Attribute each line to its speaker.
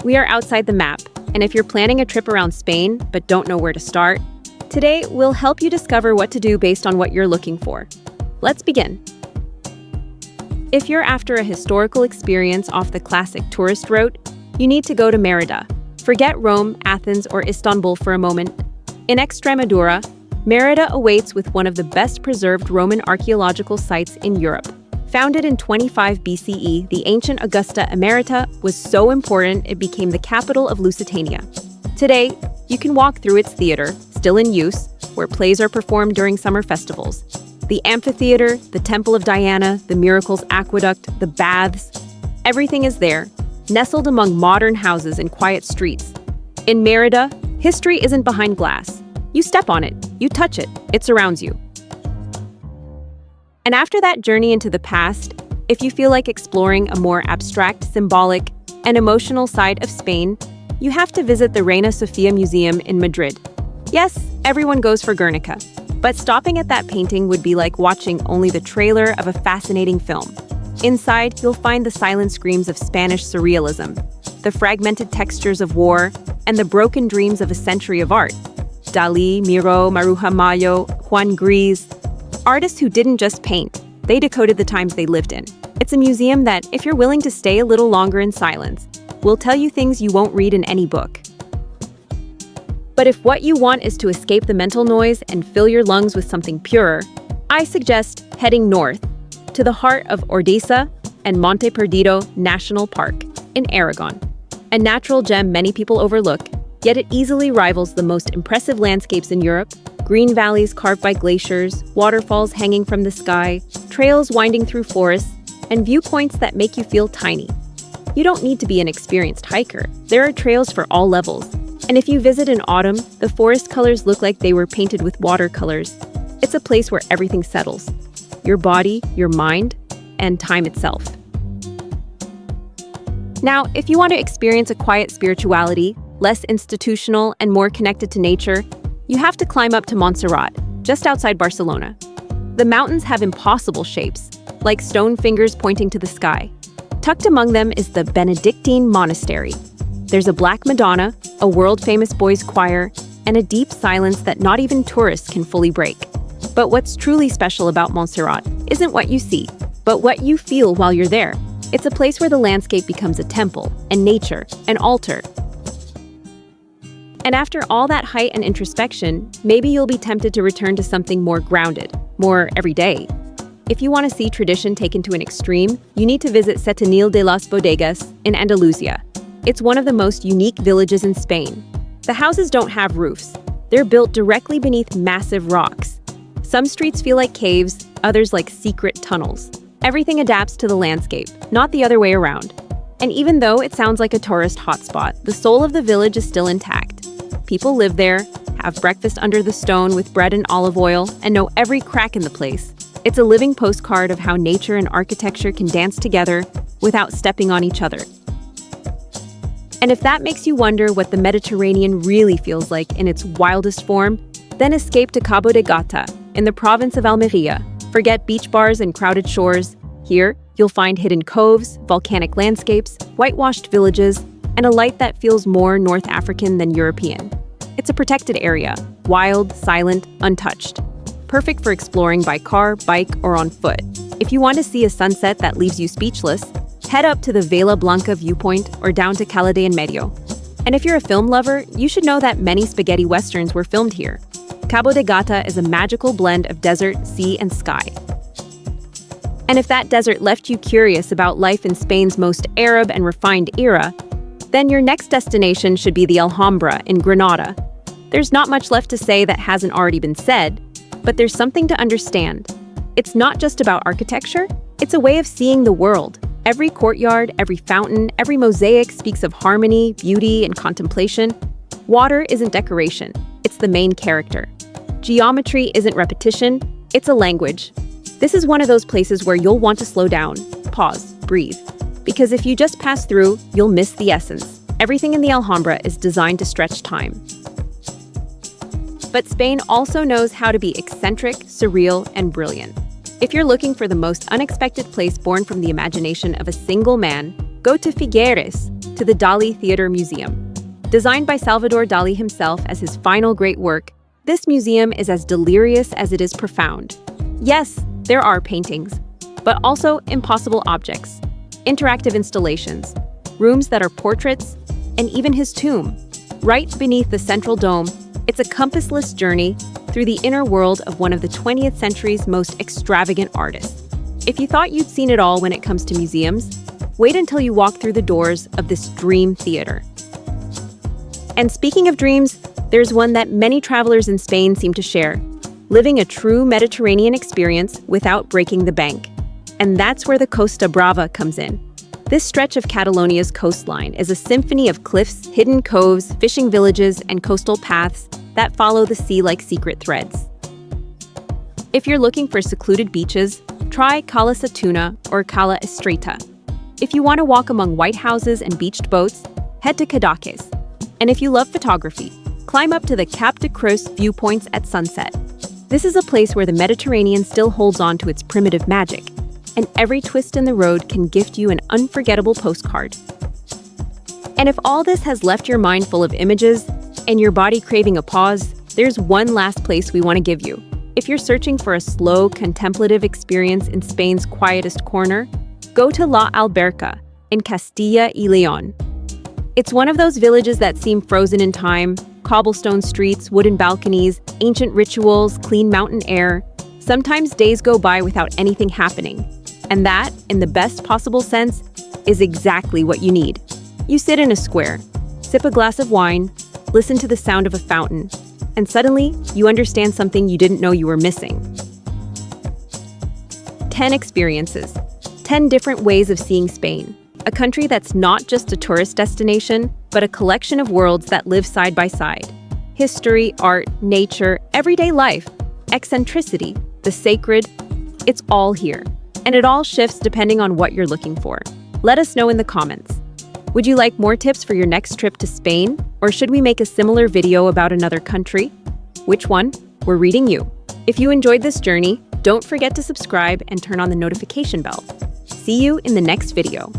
Speaker 1: We are outside the map, and if you're planning a trip around Spain but don't know where to start, today we'll help you discover what to do based on what you're looking for. Let's begin. If you're after a historical experience off the classic tourist route, you need to go to Mérida. Forget Rome, Athens, or Istanbul for a moment. In Extremadura, Mérida awaits with one of the best preserved Roman archaeological sites in Europe. Founded in 25 BCE, the ancient Augusta Emerita was so important it became the capital of Lusitania. Today, you can walk through its theater, still in use, where plays are performed during summer festivals. The amphitheater, the Temple of Diana, the Miracles Aqueduct, the baths, everything is there, nestled among modern houses and quiet streets. In Mérida, history isn't behind glass. You step on it, you touch it, it surrounds you. And after that journey into the past, if you feel like exploring a more abstract, symbolic, and emotional side of Spain, you have to visit the Reina Sofía Museum in Madrid. Yes, everyone goes for Guernica, but stopping at that painting would be like watching only the trailer of a fascinating film. Inside, you'll find the silent screams of Spanish surrealism, the fragmented textures of war, and the broken dreams of a century of art. Dalí, Miró, Maruja Mayo, Juan Gris, artists who didn't just paint, they decoded the times they lived in. It's a museum that, if you're willing to stay a little longer in silence, will tell you things you won't read in any book. But if what you want is to escape the mental noise and fill your lungs with something purer, I suggest heading north to the heart of Ordesa and Monte Perdido National Park in Aragon, a natural gem many people overlook, yet it easily rivals the most impressive landscapes in Europe: green valleys carved by glaciers, waterfalls hanging from the sky, trails winding through forests, and viewpoints that make you feel tiny. You don't need to be an experienced hiker. There are trails for all levels. And if you visit in autumn, the forest colors look like they were painted with watercolors. It's a place where everything settles: your body, your mind, and time itself. Now, if you want to experience a quiet spirituality, less institutional and more connected to nature, you have to climb up to Montserrat, just outside Barcelona. The mountains have impossible shapes, like stone fingers pointing to the sky. Tucked among them is the Benedictine Monastery. There's a Black Madonna, a world-famous boys' choir, and a deep silence that not even tourists can fully break. But what's truly special about Montserrat isn't what you see, but what you feel while you're there. It's a place where the landscape becomes a temple, and nature, an altar. And after all that height and introspection, maybe you'll be tempted to return to something more grounded, more everyday. If you want to see tradition taken to an extreme, you need to visit Setenil de las Bodegas in Andalusia. It's one of the most unique villages in Spain. The houses don't have roofs. They're built directly beneath massive rocks. Some streets feel like caves, others like secret tunnels. Everything adapts to the landscape, not the other way around. And even though it sounds like a tourist hotspot, the soul of the village is still intact. People live there, have breakfast under the stone with bread and olive oil, and know every crack in the place. It's a living postcard of how nature and architecture can dance together without stepping on each other. And if that makes you wonder what the Mediterranean really feels like in its wildest form, then escape to Cabo de Gata in the province of Almeria. Forget beach bars and crowded shores. Here, you'll find hidden coves, volcanic landscapes, whitewashed villages, and a light that feels more North African than European. It's a protected area, wild, silent, untouched. Perfect for exploring by car, bike, or on foot. If you want to see a sunset that leaves you speechless, head up to the Vela Blanca viewpoint or down to Cala de Enmedio. And if you're a film lover, you should know that many spaghetti westerns were filmed here. Cabo de Gata is a magical blend of desert, sea, and sky. And if that desert left you curious about life in Spain's most Arab and refined era, then your next destination should be the Alhambra in Granada. There's not much left to say that hasn't already been said, but there's something to understand. It's not just about architecture, it's a way of seeing the world. Every courtyard, every fountain, every mosaic speaks of harmony, beauty, and contemplation. Water isn't decoration, it's the main character. Geometry isn't repetition, it's a language. This is one of those places where you'll want to slow down, pause, breathe. Because if you just pass through, you'll miss the essence. Everything in the Alhambra is designed to stretch time. But Spain also knows how to be eccentric, surreal, and brilliant. If you're looking for the most unexpected place born from the imagination of a single man, Go to Figueres, to the Dali Theater Museum. Designed by Salvador Dali himself as his final great work, this museum is as delirious as it is profound. Yes, there are paintings, but also impossible objects, interactive installations, rooms that are portraits, and even his tomb. Right beneath the central dome, it's a compassless journey through the inner world of one of the 20th century's most extravagant artists. If you thought you'd seen it all when it comes to museums, wait until you walk through the doors of this dream theater. And speaking of dreams, there's one that many travelers in Spain seem to share: living a true Mediterranean experience without breaking the bank. And that's where the Costa Brava comes in. This stretch of Catalonia's coastline is a symphony of cliffs, hidden coves, fishing villages, and coastal paths that follow the sea like secret threads. If you're looking for secluded beaches, try Cala Satuna or Cala Estreta. If you want to walk among white houses and beached boats, head to Cadaques. And if you love photography, climb up to the Cap de Creus viewpoints at sunset. This is a place where the Mediterranean still holds on to its primitive magic, and every twist in the road can gift you an unforgettable postcard. And if all this has left your mind full of images and your body craving a pause, there's one last place we want to give you. If you're searching for a slow, contemplative experience in Spain's quietest corner, go to La Alberca in Castilla y León. It's one of those villages that seem frozen in time: cobblestone streets, wooden balconies, ancient rituals, clean mountain air. Sometimes days go by without anything happening. And that, in the best possible sense, is exactly what you need. You sit in a square, sip a glass of wine, listen to the sound of a fountain, and suddenly you understand something you didn't know you were missing. 10 experiences, 10 different ways of seeing Spain, a country that's not just a tourist destination, but a collection of worlds that live side by side. History, art, nature, everyday life, eccentricity, the sacred, it's all here. And it all shifts depending on what you're looking for. Let us know in the comments. Would you like more tips for your next trip to Spain? Or should we make a similar video about another country? Which one? We're reading you. If you enjoyed this journey, don't forget to subscribe and turn on the notification bell. See you in the next video.